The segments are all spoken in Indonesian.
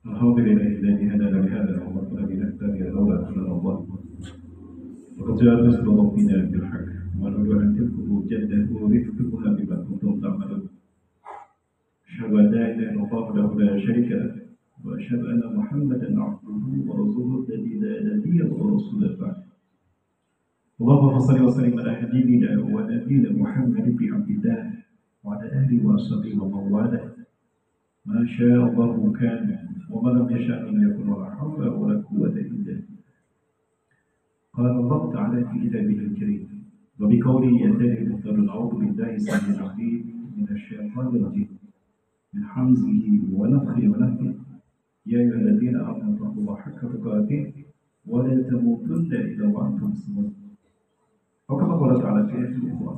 الحمد لله الذي هدانا لهذا وما كنا لنهتدي لولا أن هدانا الله وقد جاءت رسل ربنا بالحق ونرجو أن تلكم جده ورزقكم بما كنتم تعملون أشهد أن لا إله إلا الله وحده لا شريك له وأشهد أن محمدا عبده ورسوله الذي لا نبي ورسول بعد اللهم صل وسلم على حبيبنا ونبينا محمد بن عبد الله وعلى آله وصحبه ومن والاه ما شاء الله كان وما لم يشاء لم يكن ولا حول ولا قوة إلا بالله قال الله تعالى في كتابه الكريم وبقوله ينتهي المختار أعوذ بالله السميع العليم من الشيطان الرجيم من حمزه ونفخه ونفخه يا أيها الذين آمنوا اتقوا الله حق تقاته ولا تموتن إلا وأنتم مسلمون وكما قال تعالى في آية أخرى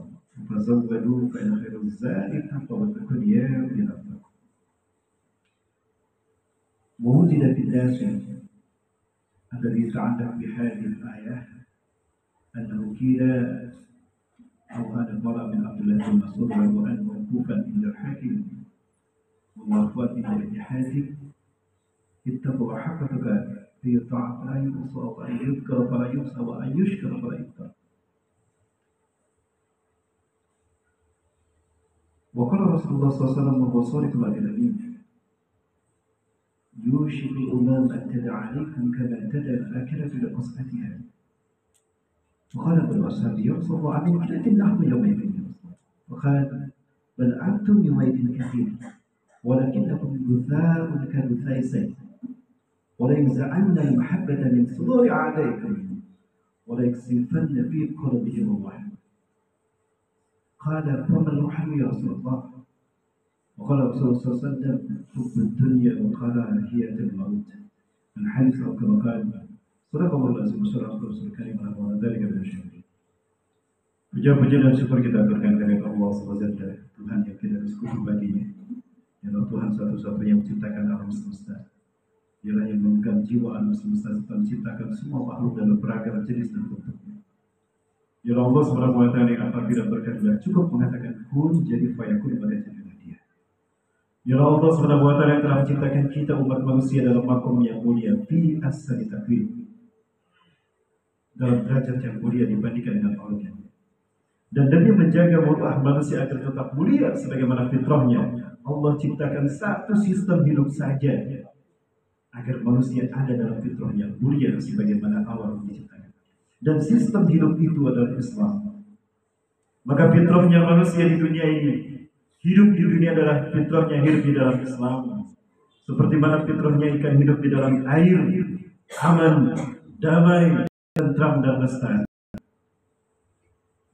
فزودوا فإن خير الزاد التقوى واتقون يا أولي الألباب ووجد في الناس الذي يتعلق بهذه الآية أنه قيل أو هذا قال من عبد الله بن مسعود له أن موقوفا عند الحاكم ومرفوعا عند ابن حاتم اتقوا حق تقاته فيطاع فلا يعصى وأن يذكر فلا يحصى وأن يشكر فلا يذكر وقال رسول الله صلى الله عليه وسلم وهو صادق على الأمين يوشك الأمام أن تدع عليكم كما تدع الأكلة لقصعتها وقال ابن أصحاب يا رسول الله عن أكلة اللحم يومئذ وقال بل أنتم يومئذ كثير ولكنكم جثاء كجثاء السيف ولينزعن المحبة من صدور أعدائكم وليكسفن في قلوبهم الله قال فما الوحي يا رسول الله وقال رسول الله صلى الله عليه وسلم حب الدنيا وكراهية الموت من حديث أو كما قال صدق الله العظيم وصدق رسول الكريم ونحو ذلك من الشهيد. Puja-puji dan syukur kita aturkan kepada Allah SWT, Tuhan yang kita bersekutu baginya, ialah Tuhan satu-satunya yang menciptakan alam semesta, ialah yang memegang jiwa alam semesta serta menciptakan semua makhluk dalam beragam jenis dan bentuknya. Ialah Allah SWT yang apabila berkehendak cukup mengatakan kun jadi fayakun pada jadilah dia. Ialah Allah SWT yang telah menciptakan kita umat manusia dalam makom yang mulia fi asali takwim, dalam derajat yang mulia dibandingkan dengan Allah. Dan demi menjaga muruah manusia agar tetap mulia sebagaimana fitrahnya, Allah ciptakan satu sistem hidup saja agar manusia ada dalam fitrah yang mulia sebagaimana awal diciptakan. Dan sistem hidup itu adalah Islam. Maka fitrahnya manusia di dunia ini, hidup di dunia adalah fitrahnya hidup di dalam Islam. Seperti mana fitrahnya ikan hidup di dalam air, aman, damai, tentram dan lestari.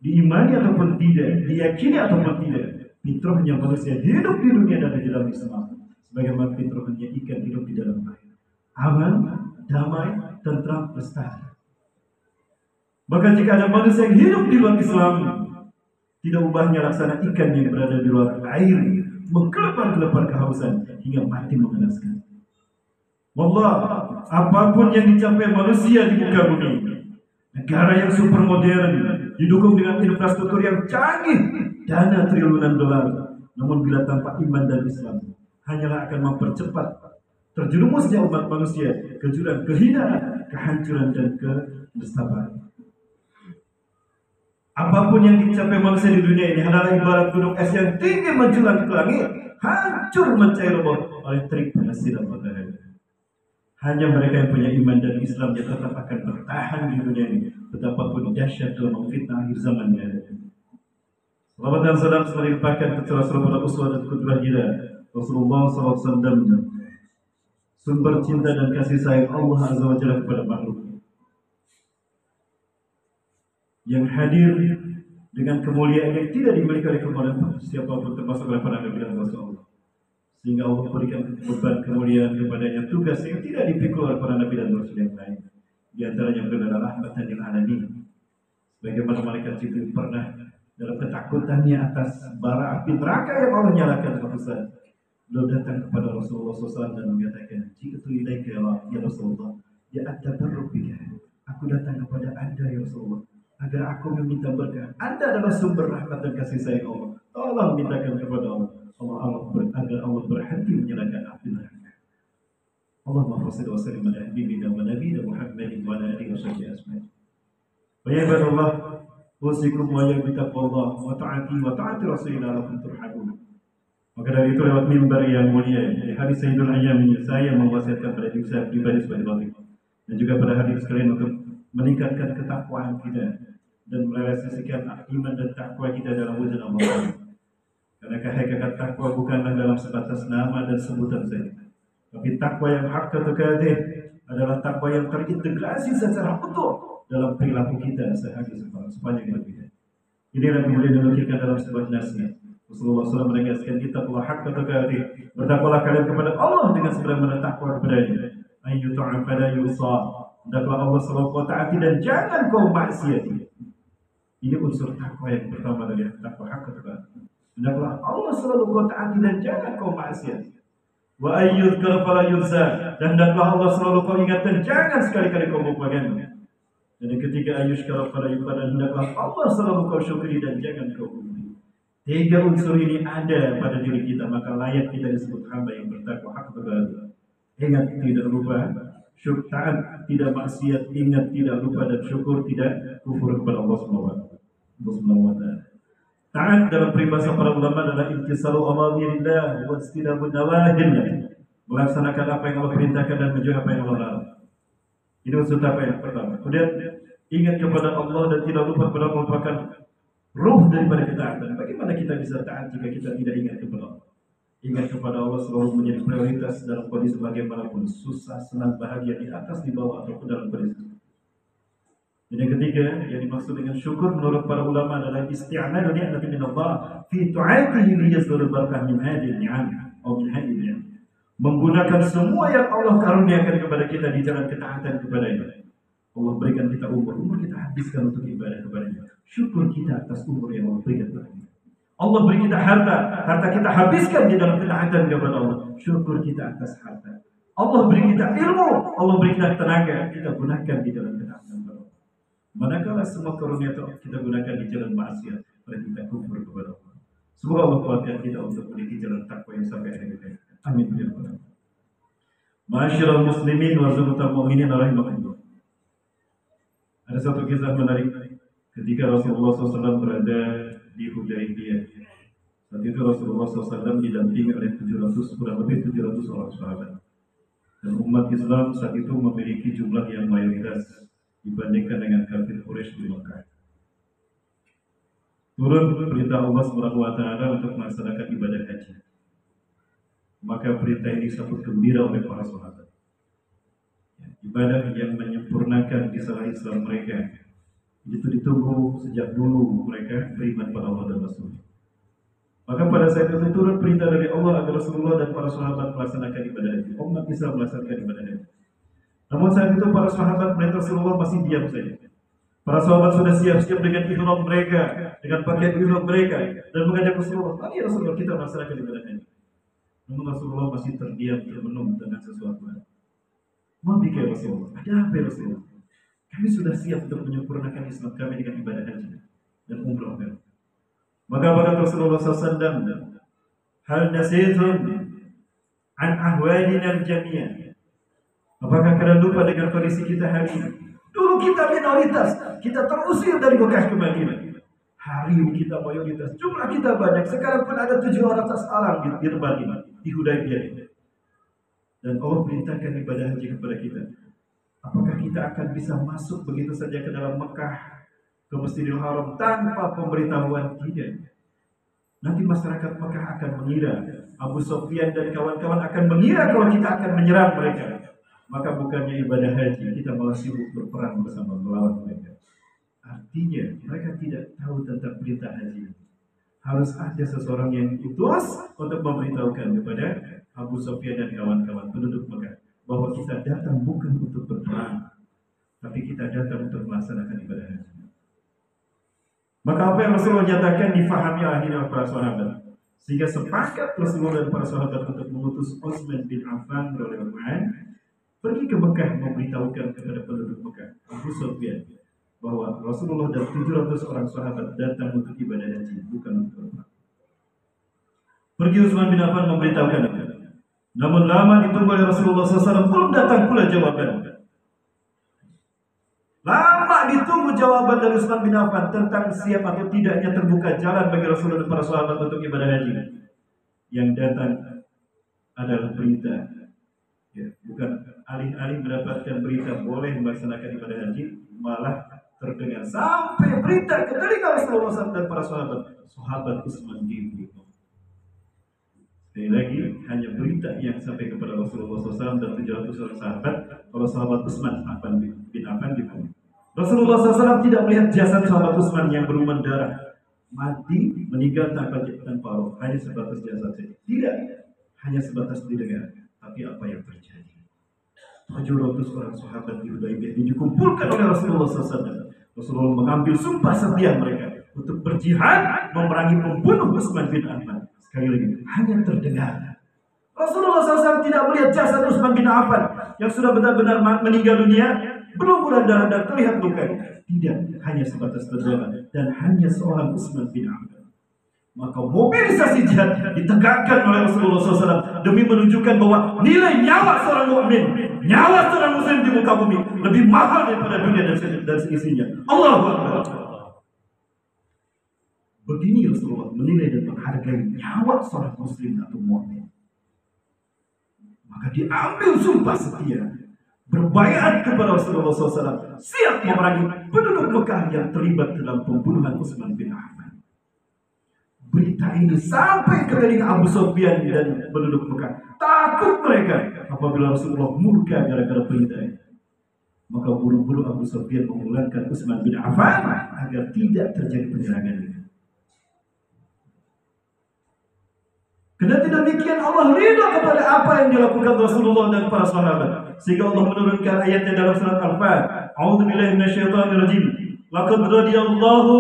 Diimani ataupun tidak, diyakini ataupun tidak, fitrahnya manusia hidup di dunia dan di dalam Islam. Sebagaimana fitrahnya ikan hidup di dalam air, aman, damai, tentram, lestari. Maka jika ada manusia yang hidup di luar Islam, tidak ubahnya laksana ikan yang berada di luar air, menggelepar-gelepar kehausan hingga mati mengenaskan. Wallah, apapun yang dicapai manusia di muka bumi, negara yang super modern, didukung dengan infrastruktur yang canggih, dana triliunan dolar, namun bila tanpa iman dan Islam, hanyalah akan mempercepat terjerumusnya umat manusia ke jurang kehinaan, kehancuran dan kenestapan. Apapun yang dicapai manusia di dunia ini adalah ibarat gunung es yang tinggi menjulang ke langit, hancur mencair roboh oleh terik panas sinar matahari. Hanya mereka yang punya iman dan Islam yang tetap akan bertahan di dunia ini, betapapun dahsyat dalam memfitnah akhir zaman yang ada. Salawat dan salam selalu dilimpahkan kepada Rasulullah uswah dan kudrah kita, Rasulullah SAW, sumber cinta dan kasih sayang Allah Azza wa Jalla kepada makhluk, yang hadir dengan kemuliaan yang tidak dimiliki oleh siapapun termasuk oleh para nabi dan rasul Allah. Sehingga Allah berikan beban kemuliaan kepadanya, tugas yang tidak dipikul oleh para nabi dan rasul yang lain. Di antaranya adalah rahmatan lil alamin. Bagaimana malaikat Jibril pernah dalam ketakutannya atas bara api neraka yang Allah nyalakan suatu saat, beliau datang kepada Rasulullah SAW dan mengatakan, jika tu ilaika ya Rasulullah, ya atabarruk bika, aku datang kepada Anda ya Rasulullah, agar aku meminta berkah. Anda adalah sumber rahmat dan kasih sayang Allah. Tolong mintakan kepada Allah agar Allah berhenti menyalakan api neraka. Allahumma salli wa sallim ala habibina wa nabiyina Muhammadin wa ala alihi wa sahbihi ajma'in. Wa ya ibadallah, usikum wa ya bitaqwallah wa ta'ati rasulillah lakum turhamun. Maka dari itu lewat mimbar yang mulia di hari Sayyidul Ayyam ini saya mewasiatkan pada diri saya pribadi sebagai khatib dan juga pada hadir sekalian untuk meningkatkan ketakwaan kita dan merealisasikan iman dan takwa kita dalam wujud Allah. Karena hakikat takwa bukanlah dalam sebatas nama dan sebutan saja, tapi takwa yang hakka tuqatih adalah takwa yang terintegrasi secara utuh dalam perilaku kita sehari sepanjang hidup kita. Inilah kemudian dinukilkan dalam sebuah nasihat. Rasulullah SAW menegaskan kita telah hakka tuqatih, bertakwalah kalian kepada Allah dengan sebagaimana takwa kepadanya. Ayyutu'an fala yusa, hendaklah Allah selalu kau taati dan jangan kau maksiati. Ini unsur takwa yang pertama dari takwa hakka tuqatih. Hendaklah Allah selalu kau taati dan jangan kau maksiati. Wa ayyudhkar fala yunsa, dan hendaklah Allah selalu kau ingat dan jangan sekali-kali kau lupakannya. Dan yang ketiga, ayyushkar fala yukfar, dan hendaklah Allah selalu kau syukuri dan jangan kau puji. Tiga unsur ini ada pada diri kita, maka layak kita disebut hamba yang bertakwa hakka tuqatih. Ingat tidak lupa, taat tidak maksiat, ingat tidak lupa dan syukur tidak kufur kepada Allah Subhanahu wa taala. Taat dalam peribahasa para ulama adalah imtisalu awamirillah wa istinabu nawahillah, melaksanakan apa yang Allah perintahkan dan menjauhi apa yang Allah larang. Ini unsur takwa yang pertama. Kemudian ingat kepada Allah dan tidak lupa kepada Allah merupakan ruh daripada ketaatan. Bagaimana kita bisa taat jika kita tidak ingat kepada Allah? Ingat kepada Allah selalu menjadi prioritas dalam kondisi bagaimanapun, susah, senang, bahagia, di atas, di bawah, ataupun dalam kondisi. Dan yang ketiga, yang dimaksud dengan syukur menurut para ulama adalah isti'malu ni'mati min Allah fi tu'atihi liyazdul barakah min hadhihi ni'am atau min hadhihi ni'am. Menggunakan semua yang Allah karuniakan kepada kita di jalan ketaatan kepada-Nya. Allah berikan kita umur kita habiskan untuk ibadah kepada-Nya. Syukur kita atas umur yang Allah berikan kepada kita. Allah beri kita harta kita habiskan di dalam ketaatan kepada Allah. Syukur kita atas harta. Allah beri kita ilmu, Allah beri kita tenaga, kita gunakan di dalam ketaatan kepada Allah. Manakala semua karunia kita gunakan di jalan maksiat, berarti kita kufur kepada Allah. Semoga Allah kuatkan kita untuk memiliki jalan takwa yang sampai akhir hayat. Amin ya rabbal alamin. Ma'asyiral muslimin wa zumatal mu'minin rahimakumullah. Ada satu kisah menarik ketika Rasulullah SAW berada di Hudaybiyah. Saat itu Rasulullah SAW didampingi oleh kurang lebih 700 orang sahabat. Dan umat Islam saat itu memiliki jumlah yang mayoritas dibandingkan dengan kafir Quraisy di Mekah. Turun perintah Allah SWT untuk melaksanakan ibadah haji. Maka perintah ini disambut gembira oleh para sahabat. Ibadah yang menyempurnakan kisah Islam mereka. Itu ditunggu sejak dulu mereka beriman pada Allah dan Rasul. Maka pada saat itu turun perintah dari Allah agar Rasulullah dan para sahabat melaksanakan ibadah haji. Umat Islam melaksanakan ibadah haji. Namun saat itu para sahabat melihat Rasulullah masih diam saja. Para sahabat sudah siap-siap dengan ihram mereka, dengan pakaian ihram mereka, dan mengajak Rasulullah, "Mari Rasulullah kita melaksanakan ibadah haji." Namun Rasulullah masih terdiam, termenung dengan sesuatu. Mau bikin Rasulullah, ada apa ya Rasulullah? Kami sudah siap untuk menyempurnakan Islam kami dengan ibadah haji dan umrah. Maka kata Rasulullah SAW, "Hal nasitun an ahwalina al-jami'ah." Apakah kalian lupa dengan kondisi kita hari ini? Dulu kita minoritas, kita terusir dari Mekah ke Madinah. Hari ini kita mayoritas, jumlah kita banyak. Sekarang pun ada 700 orang di tempat ini, di Hudaybiyah. Dan Allah perintahkan ibadah haji kepada kita. Apakah kita akan bisa masuk begitu saja ke dalam Mekah, ke Masjidil Haram tanpa pemberitahuan? Tidak. Nanti masyarakat Mekah akan mengira, Abu Sufyan dan kawan-kawan akan mengira kalau kita akan menyerang mereka. Maka bukannya ibadah haji, kita malah sibuk berperang bersama melawan mereka. Artinya mereka tidak tahu tentang perintah haji. Harus ada seseorang yang diutus untuk memberitahukan kepada Abu Sufyan dan kawan-kawan penduduk Mekah bahwa kita datang bukan untuk berperang, tapi kita datang untuk melaksanakan ibadah haji. Maka apa yang Rasulullah nyatakan difahami akhirnya para sahabat, sehingga sepakat Rasulullah dan para sahabat untuk mengutus Utsman bin Affan radhiyallahu anhu pergi ke Mekah memberitahukan kepada penduduk Mekah, Abu Sufyan, bahwa Rasulullah dan 700 orang sahabat datang untuk ibadah haji, bukan untuk berperang. Pergi Utsman bin Affan memberitahukan. Namun lama ditunggu oleh Rasulullah SAW, belum datang pula jawaban. Lama ditunggu jawaban dari Utsman bin Affan tentang siap atau tidaknya terbuka jalan bagi Rasulullah dan para sahabat untuk ibadah haji. Yang datang adalah berita, ya, bukan alih-alih mendapatkan berita boleh melaksanakan ibadah haji, malah terdengar sampai berita ke telinga Rasulullah SAW dan para sahabat Utsman dibunuh. Sekali lagi, hanya berita yang sampai kepada Rasulullah SAW dan 700 orang sahabat, kalau sahabat Utsman bin Affan dibunuh. Rasulullah SAW tidak melihat jasad sahabat Utsman yang berlumuran darah, mati, meninggal tanpa roh, hanya sebatas jasad saja. Tidak, hanya sebatas didengar. Tapi apa yang terjadi? 700 orang sahabat di Hudaybiyah dikumpulkan oleh Rasulullah SAW. Rasulullah mengambil sumpah setia mereka untuk berjihad memerangi pembunuh Utsman bin Affan. Sekali lagi, hanya terdengar. Rasulullah SAW tidak melihat jasad Utsman bin Affan yang sudah benar-benar meninggal dunia, belum darah dan terlihat luka. Tidak, hanya sebatas terdengar dan hanya seorang Utsman bin Affan. Maka mobilisasi jihad ditegakkan oleh Rasulullah SAW demi menunjukkan bahwa nilai nyawa seorang mukmin, nyawa seorang muslim di muka bumi lebih mahal daripada dunia dan seisinya. Allahu Akbar. Begini Rasulullah menilai dan menghargai nyawa seorang muslim atau mukmin. Maka diambil sumpah setia, berbaiat kepada Rasulullah SAW, siap memerangi penduduk Mekah yang terlibat dalam pembunuhan Utsman bin Affan. Berita ini sampai ke telinga Abu Sufyan dan penduduk Mekah. Takut mereka apabila Rasulullah murka gara-gara berita ini. Maka buru-buru Abu Sufyan memulangkan Utsman bin Affan agar tidak terjadi penyerangan itu. Kendati demikian, Allah ridha kepada apa yang dilakukan Rasulullah dan para sahabat, sehingga Allah menurunkan ayatnya dalam surat Al-Fat. A'udzubillahi minasyaitonirrajim. Laqad radiyallahu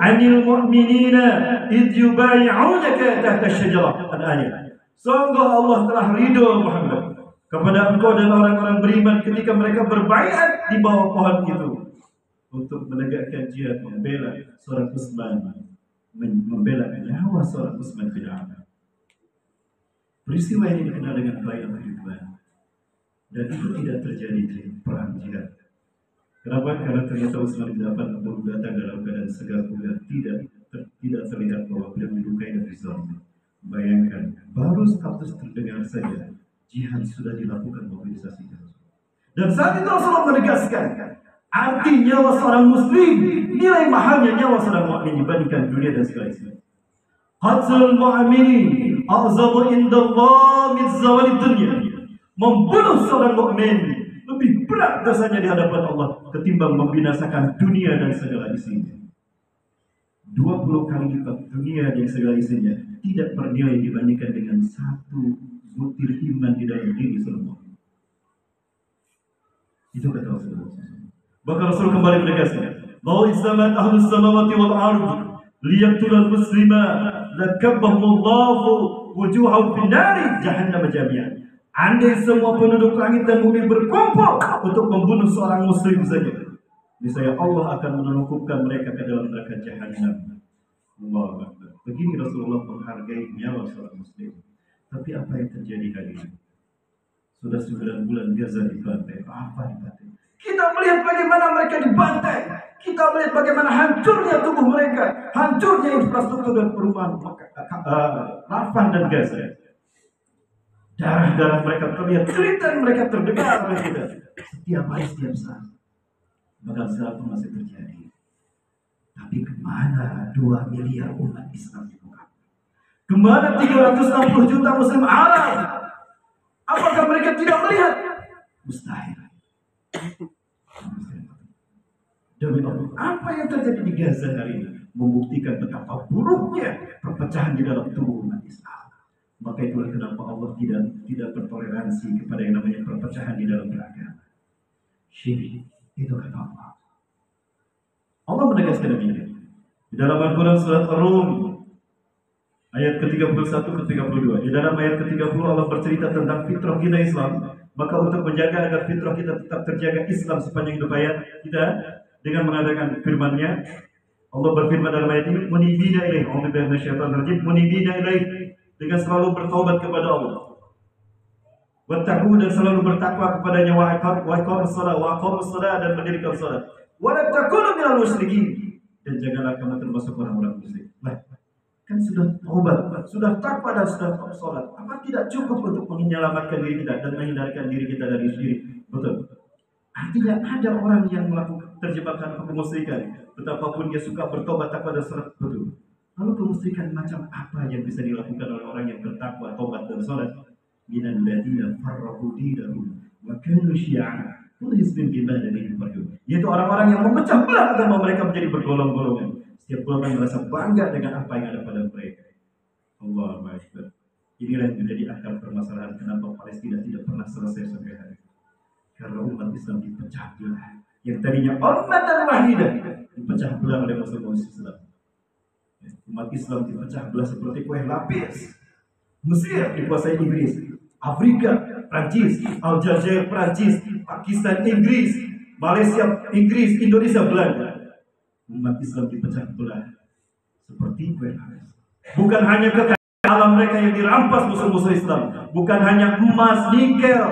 'anil mu'minina idh yubay'unaka tahta asy-syajarah. Al-ayat. Sungguh Allah telah ridha Muhammad kepada engkau dan orang-orang beriman ketika mereka berbaiat di bawah pohon itu untuk menegakkan jihad, membela seorang Utsman, membela nyawa seorang Utsman bin Affan. Peristiwa ini dikenal dengan baiat ridwan, dan itu tidak terjadi di perang jihad. Kenapa? Karena ternyata Utsman bin Affan baru datang dalam keadaan segar bugar, tidak terlihat bahwa beliau dilukai dan dizalimi. Bayangkan, baru status terdengar saja jihad sudah dilakukan mobilisasi. Dan saat itu Rasulullah menegaskan, arti nyawa seorang muslim, nilai mahalnya nyawa seorang mukmin dibandingkan dunia dan segala isinya. Qatlul mu'mini a'zamu indallah min zawalid dunya. Membunuh seorang mukmin lebih berat dosanya di hadapan Allah ketimbang membinasakan dunia dan segala isinya. 20 kali lipat dunia dan segala isinya tidak bernilai dibandingkan dengan satu butir iman di dalam diri seorang mukmin. Itu kata Rasulullah. Bahkan Rasul kembali menegaskan, bahwa islamat ahlus samawati wal ardi liyaqtulul muslima lakabbahumullahu wujuhahum finnari jahannam jami'an. Andai semua penduduk langit dan bumi berkumpul untuk membunuh seorang muslim saja, niscaya Allah akan menelukupkan mereka ke dalam neraka jahannam. Allahu Akbar. Begini Rasulullah menghargai nyawa seorang muslim. Tapi apa yang terjadi hari ini? Sudah 9 bulan Gaza dibantai. Apa dibantai? Kita melihat bagaimana mereka dibantai. Kita melihat bagaimana hancurnya tubuh mereka, hancurnya infrastruktur dan perumahan Rafah dan Gaza. Darah-darah mereka terlihat, cerita mereka terdengar oleh kita setiap hari, setiap saat. Bahkan saat itu masih terjadi. Tapi kemana 2 miliar umat Islam di muka? Kemana 360 juta Muslim Arab? Apakah mereka tidak melihat? Mustahil. Demi Allah, apa yang terjadi di Gaza hari ini membuktikan betapa buruknya perpecahan di dalam tubuh umat Islam. Maka itulah kenapa Allah tidak bertoleransi kepada yang namanya perpecahan di dalam beragama. Syirik, itu kata Allah. Allah menegaskan demikian di dalam Al-Quran surat Ar-Rum ayat ke-31 ke-32. Di dalam ayat ke-30 Allah bercerita tentang fitrah kita Islam. Maka untuk menjaga agar fitrah kita tetap terjaga Islam sepanjang hidup hayat kita, dengan mengadakan firman-Nya, Allah berfirman dalam ayat ini, munibina ilaih, a'udzubillahi minasyaitonir rajim, munibina ilaih, dengan selalu bertaubat kepada Allah. Wattaqu dan selalu bertakwa kepadanya wa aqamus shalah dan mendirikan salat. Wa la takunu minal musyrikin dan janganlah kamu termasuk orang-orang musyrik. Nah, kan sudah taubat, sudah takwa dan sudah salat. Apa tidak cukup untuk menyelamatkan diri kita dan menghindarkan diri kita dari syirik? Betul. Artinya ada orang yang melakukan terjebakkan kemusyrikan, betapapun dia suka bertobat, takwa dan salat, betul. Lalu kemusyrikan macam apa yang bisa dilakukan oleh orang yang bertakwa, tobat dan salat? Minal ladina farraqu dinahum wa kanu syi'a kullu hizbin bima ladayhim farihun. Yaitu orang-orang yang memecah belah agama mereka menjadi bergolong-golongan. Setiap golongan merasa bangga dengan apa yang ada pada mereka. Allahu Akbar. Inilah yang menjadi akar permasalahan kenapa Palestina tidak pernah selesai sampai hari ini. Karena umat Islam dipecah belah. Yang tadinya ummatan wahidah dipecah belah oleh musuh Islam. Umat Islam dipecah belah seperti kue lapis. Mesir dikuasai Inggris, Afrika Prancis, Aljazair Prancis, Pakistan Inggris, Malaysia Inggris, Indonesia Belanda. Umat Islam dipecah belah seperti kue lapis. Bukan hanya kekayaan alam mereka yang dirampas musuh-musuh Islam, bukan hanya emas, nikel,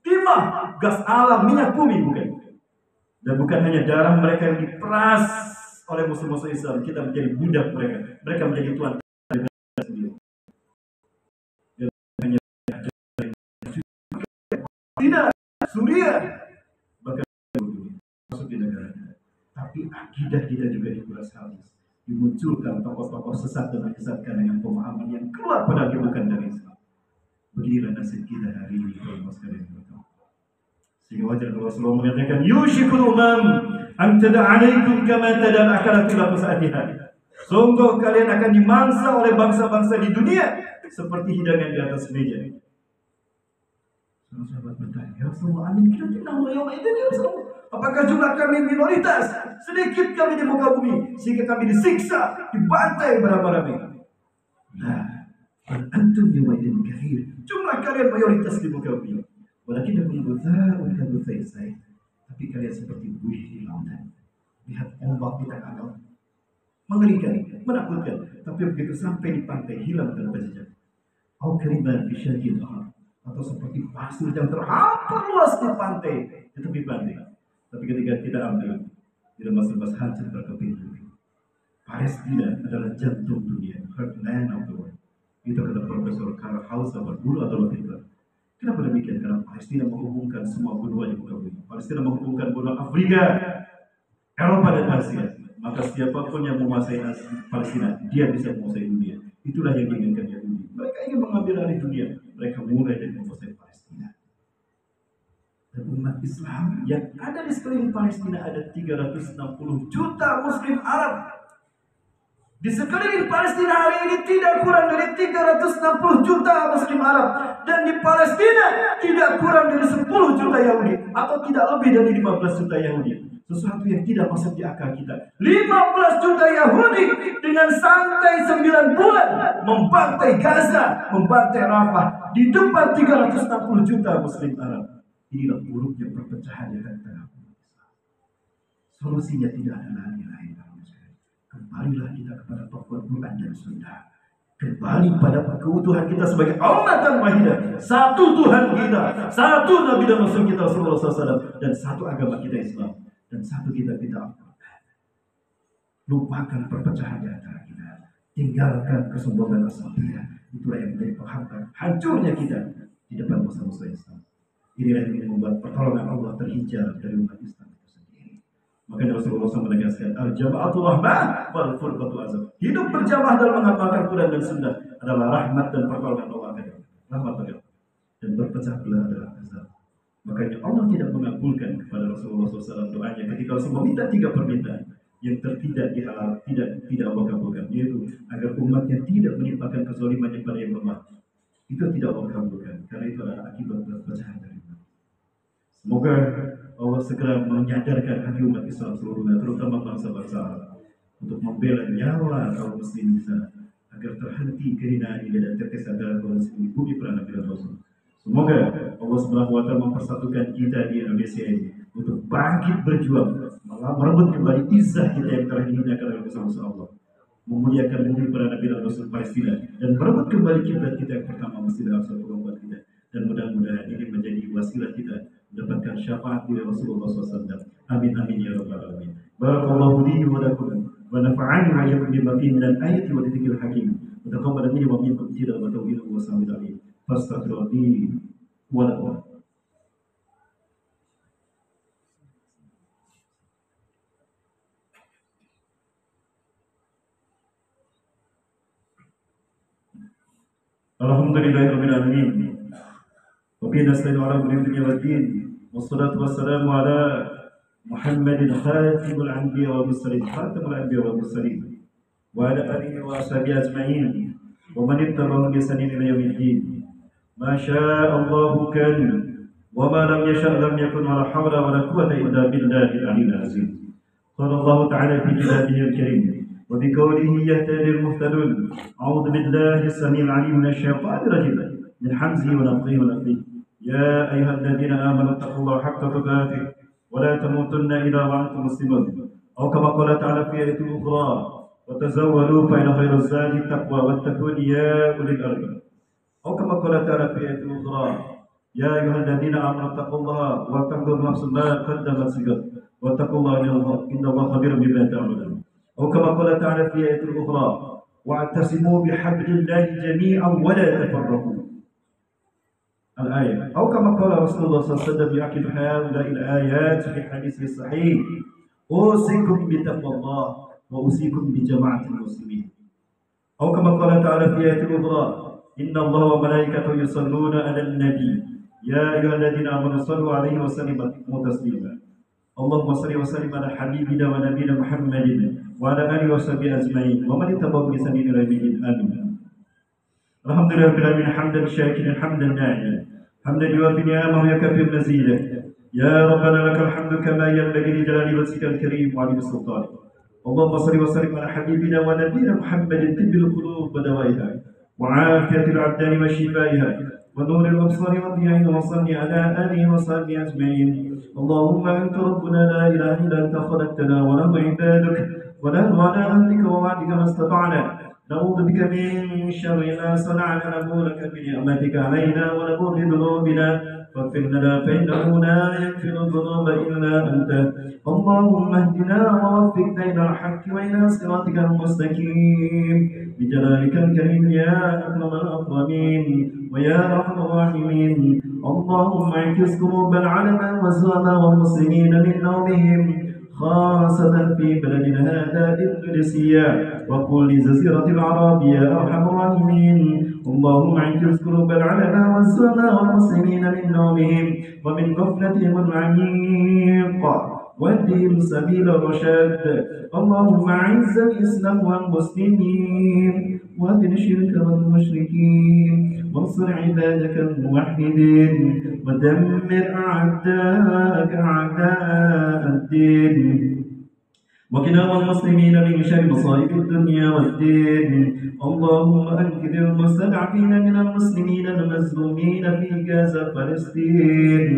timah, gas alam, minyak bumi, bukan. Dan bukan hanya darah mereka yang diperas oleh musuh-musuh Islam, kita menjadi budak mereka. Mereka menjadi tuan negara sendiri. Tidak, Suriah bahkan masuk di negara. Tapi akidah kita juga dikuras habis. Dimunculkan tokoh-tokoh sesat dan menyesatkan dengan pemahaman yang keluar pada bukan dari Islam. Beginilah nasib kita hari ini, kaum sekalian. Sehingga wajar Rasulullah mengatakan, yushikul umam an tada'alaikum kama tada'al akalatu lakum sa'atiha. Sungguh kalian akan dimangsa oleh bangsa-bangsa di dunia seperti hidangan di atas meja. Sahabat bertanya, ya Rasulullah, amin kita tidak mau yang itu ya Rasulullah. Apakah jumlah kami minoritas? Sedikit kami di muka bumi sehingga kami disiksa, dibantai beramai-ramai. Nah, antum yawmaidin kathir. Jumlah kalian mayoritas di muka bumi. Walakin dakum butha'un kabuthai saya. Tapi kalian seperti buih di lautan. Lihat ombak di tengah laut. Mengerikan, menakutkan. Tapi begitu sampai di pantai hilang tanpa jejak. Au kariban fi syadid atau seperti pasir yang terhampar luas di pantai, di tepi pantai. Tapi ketika kita ambil, tidak mas-mas hancur berkeping-keping. Palestina adalah jantung dunia, heartland of the world. Itu kata Profesor Karl Hauser berguru atau Hitler. Kenapa demikian? Karena Palestina menghubungkan semua benua di muka bumi. Palestina menghubungkan benua Afrika, Eropa dan Asia. Maka siapapun yang menguasai Palestina, dia bisa menguasai dunia. Itulah yang diinginkan Yahudi. Mereka ingin mengambil alih dunia. Mereka mulai dari menguasai Palestina. Dan umat Islam yang ada di sekeliling Palestina ada 360 juta Muslim Arab. Di sekeliling Palestina hari ini tidak kurang dari 360 juta Muslim Arab. Dan di Palestina tidak kurang dari 10 juta Yahudi. Atau tidak lebih dari 15 juta Yahudi. Sesuatu yang tidak masuk di akal kita. 15 juta Yahudi dengan santai 9 bulan membantai Gaza, membantai Rafah di depan 360 juta Muslim Arab. Inilah buruknya perpecahan di antara umat Islam. Solusinya tidak ada lagi lain. Kembalilah kita kepada Al-Quran dan Sunnah. Kembali pada keutuhan kita sebagai ummatan wahidah. Satu Tuhan kita, satu Nabi dan Rasul kita Rasulullah SAW, dan satu agama kita Islam. Dan satu kita Al-Quran. Lupakan perpecahan di antara kita. Tinggalkan kesombongan asabiyah. Itulah yang menjadi penghambat hancurnya kita di depan musuh-musuh Islam. Inilah yang membuat pertolongan Allah terhijab dari umat Islam itu sendiri. Makanya Rasulullah SAW menegaskan, al-jama'atu rahmah wal furqatu azab. Hidup berjamaah dalam mengamalkan Quran dan Sunnah adalah rahmat dan pertolongan Allah. Rahmat dan berpecah belah adalah azab. Makanya Allah tidak mengabulkan kepada Rasulullah SAW doanya ketika Rasulullah meminta 3 permintaan yang tidak Allah kabulkan, yaitu agar umatnya tidak menimpakan kezalimannya pada yang lemah. Itu tidak Allah kabulkan karena itu adalah akibat perpecahan dari umat. Semoga Allah segera menyadarkan hati umat Islam seluruhnya, terutama bangsa-bangsa Arab, untuk membela nyawa kaum muslimin di sana agar terhenti kehinaan ini dan tetes darah kaum muslimin di bumi para nabi dan rasul. Semoga Allah SWT mempersatukan kita di Indonesia ini untuk bangkit berjuang, merebut kembali izah kita yang telah dihinakan oleh musuh-musuh Allah, memuliakan bumi para nabi dan rasul Palestina, dan merebut kembali kiblat kita yang pertama Masjidil Aqsa, kita dan mudah-mudahan ini menjadi wasilah kita mendapatkan syafaat dari Rasulullah SAW. Amin amin ya rabbal alamin. Barakallahu li wa lakum wa nafa'ani wa iyyakum bima fihi min al-ayati wa dhikril hakim. Wa taqabbal minni wa minkum ijtihada wa tawfiqan wa samid alim. Fastaghfiru li wa lakum. Alhamdulillahirabbil alamin. وبه نستعين على امور الدنيا والدين والصلاة والسلام على محمد خاتم الأنبياء والمرسلين وعلى آله وأصحابه أجمعين ومن اتبعهم بإحسان إلى يوم الدين. ما شاء الله كان وما لم يشاء لم يكن ولا حول ولا قوة إلا بالله العلي العظيم. قال الله تعالى في كتابه الكريم وبقوله يهتدي المهتدون. أعوذ بالله السميع العليم من الشيطان الرجيم من حمزه ونفخه ونفخه. يا أيها الذين آمنوا اتقوا الله حق تقاته ولا تموتن إلا وأنتم مسلمون. أو كما قال تعالى في آية أخرى وتزودوا فإن خير الزاد التقوى واتقون يا أولي الألباب. أو كما قال تعالى في آية أخرى يا أيها الذين آمنوا اتقوا الله ولتنظر نفس ما قدمت لغد واتقوا الله إن الله خبير بما تعملون. أو كما قال تعالى في آية أخرى واعتصموا بحبل الله جميعا ولا تفرقوا الآية. أو كما قال رسول الله صلى الله عليه وسلم يعقب هؤلاء الآيات في حديث الصحيح أوصيكم بتقوى الله وأوصيكم بجماعة المسلمين. أو كما قال تعالى في آية أخرى إن الله وملائكته يصلون على النبي يا أيها الذين آمنوا صلوا عليه وسلموا تسليما. اللهم صل وسلم على حبيبنا ونبينا محمد وعلى آله وصحبه أجمعين ومن اتبعهم بإحسان إلى يوم الدين. آمين. الحمدلله رب العالمين حمدا شاكرا حمدا ناعما حمدا يوافي نعمه ويكفي مزيدا. يا ربنا لك الحمد كما ينبغي لجلال وجهك الكريم وعظيم سلطانك. اللهم صل وسلم على حبيبنا ونبينا محمد طب القلوب ودوائها وعافية الأبدان وشفائها ونور الأبصار وضيائها وصل على آله وصحبه أجمعين. اللهم أنت ربنا لا إله إلا أنت خلقتنا ونحن عبادك ونحن على أهلك ووعدك ما استطعنا نعوذ بك من شر ما صنعنا نقول لك بنعمتك علينا ونقول بذنوبنا فاغفر لنا فإنه لا يغفر الذنوب إلا أنت. اللهم اهدنا ووفقنا إلى الحق وإلى صراطك المستقيم بجلالك الكريم يا أكرم الأكرمين ويا أرحم الراحمين. اللهم اعكس قلوب العلماء والزعماء والمسلمين من نومهم خاصة في بلدنا هذا إندونيسيا وكل جزيرة العرب يا أرحم الراحمين. اللهم اعكس قلوب العلماء والزعماء والمسلمين من نومهم ومن غفلتهم العميق واهدهم سبيل الرشاد. اللهم أعز الإسلام والمسلمين واهدنا الشرك والمشركين وانصر عبادك الموحدين ودمر أعداءك أعداء الدين وقنا والمسلمين من شر مصائب الدنيا والدين. اللهم أنقذ المستضعفين من المسلمين المظلومين في غزة فلسطين.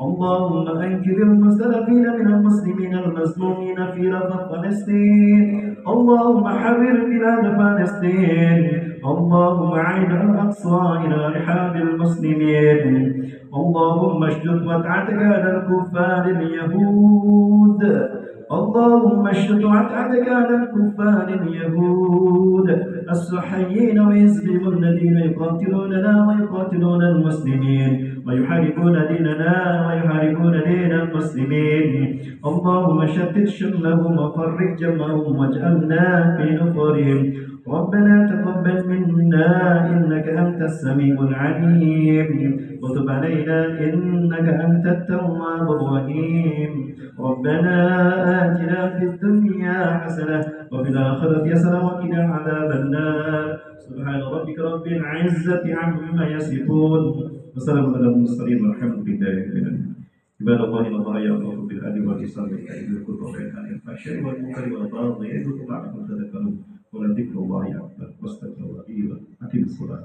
اللهم أنقذ المستضعفين من المسلمين المظلومين في رفح فلسطين. اللهم حرر بلاد فلسطين. اللهم أعد الأقصى إلى رحاب المسلمين. اللهم اشدد وتعتك على الكفار اليهود. اللهم اشدد وتعتك على الكفار اليهود الصحيين ويزبهم الذين يقاتلوننا ويقاتلون المسلمين ويحاربون ديننا ويحاربون دين المسلمين. اللهم شتت شملهم وفرق جمعهم واجعلنا في نفورهم. ربنا تقبل منا إنك أنت السميع العليم وتب علينا إنك أنت التواب الرحيم. ربنا آتنا في الدنيا حسنة وفي الآخرة حسنة وقنا عذاب النار. سبحان ربك رب العزة عما يصفون وسلام على المرسلين والحمد لله رب العالمين. عباد الله إن الله يأمر بالعدل والإحسان وإيتاء ذي القربى وينهى عن الفحشاء والمنكر والبغي يعظكم لعلكم تذكرون ولذكر الله أكبر واستغفر الله أقيم الصلاة.